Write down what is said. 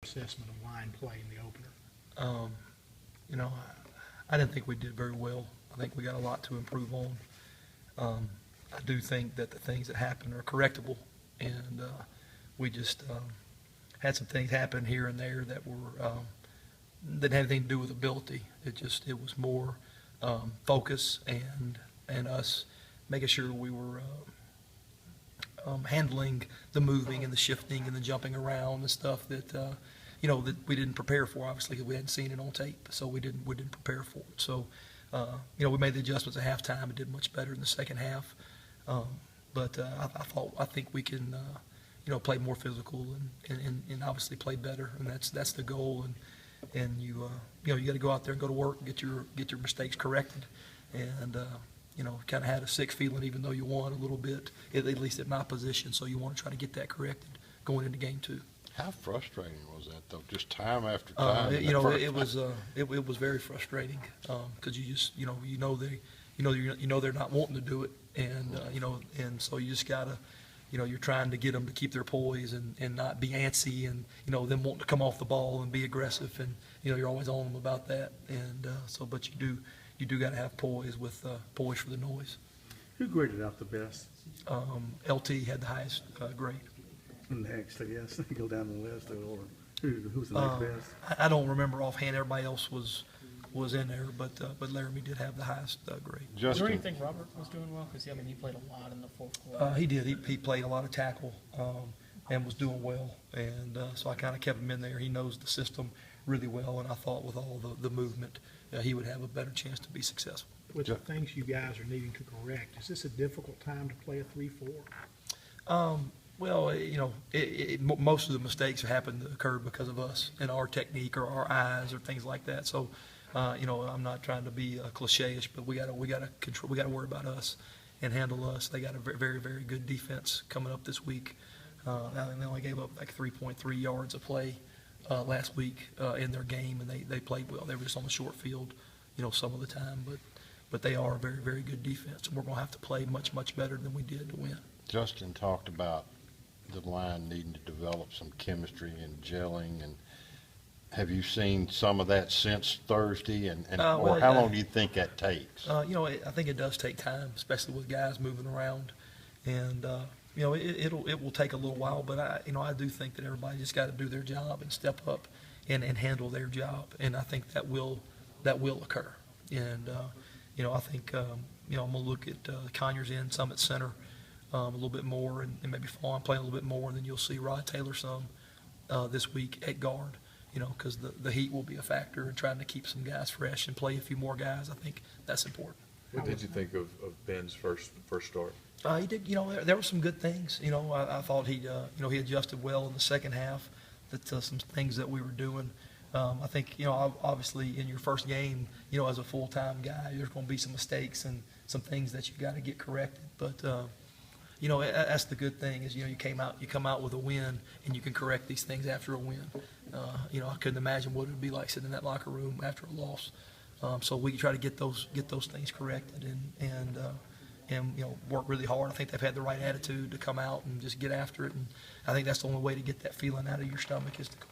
assessment of line play in the opener? You know, I didn't think we did very well. I think we got a lot to improve on. I do think that the things that happened are correctable, and we just had some things happen here and there that were didn't have anything to do with ability. It was more focus and us making sure we were handling the moving and the shifting and the jumping around and stuff that that we didn't prepare for. Obviously, 'cause we hadn't seen it on tape, so we didn't prepare for it. So we made the adjustments at halftime and did much better in the second half. But I think we can play more physical and obviously play better, and that's the goal. And you got to go out there and go to work and get your mistakes corrected. And kind of had a sick feeling, even though you won a little bit, at least at my position. So you want to try to get that corrected going into game 2. How frustrating was that, though? Just time after time. It was very frustrating because you just they're not wanting to do it, and and so you just gotta you're trying to get them to keep their poise and not be antsy, and them wanting to come off the ball and be aggressive, and you're always on them about that, and but you do got to have poise poise for the noise. Who graded out the best? LT had the highest grade. Next, I guess. Go down the list of order. Who's the next best? I don't remember offhand. Everybody else was in there, but Laramie did have the highest grade. Is there Justin, anything Robert was doing well? Because he played a lot in the fourth quarter. He did. He played a lot of tackle and was doing well, and so I kind of kept him in there. He knows the system really well, and I thought with all the movement, he would have a better chance to be successful. With the things you guys are needing to correct, is this a difficult time to play a 3-4? Well, most of the mistakes occurred because of us and our technique or our eyes or things like that. So, I'm not trying to be cliche-ish, but we gotta control. We gotta worry about us and handle us. They got a very, very good defense coming up this week. They only gave up like 3.3 yards of play last week in their game, and they played well. They were just on the short field, some of the time, but they are a very, very good defense, and we're gonna have to play much, much better than we did to win. Justin talked about the line needing to develop some chemistry and gelling, and have you seen some of that since Thursday, or how long do you think that takes? I think it does take time, especially with guys moving around, and it will take a little while. But I do think that everybody just got to do their job and step up and handle their job, and I think that will occur. And I think I'm gonna look at Conyers in some at center. A little bit more, and maybe Fawn playing a little bit more, and then you'll see Rod Taylor some this week at guard, because the heat will be a factor, and trying to keep some guys fresh and play a few more guys. I think that's important. What did you think of Ben's first start? He did, there were some good things. I thought he adjusted well in the second half. That some things that we were doing. I think, obviously in your first game, as a full-time guy, there's going to be some mistakes and some things that you got to get corrected, but. That's the good thing is, you come out with a win, and you can correct these things after a win. I couldn't imagine what it would be like sitting in that locker room after a loss. So we try to get those things corrected and work really hard. I think they've had the right attitude to come out and just get after it. And I think that's the only way to get that feeling out of your stomach is to go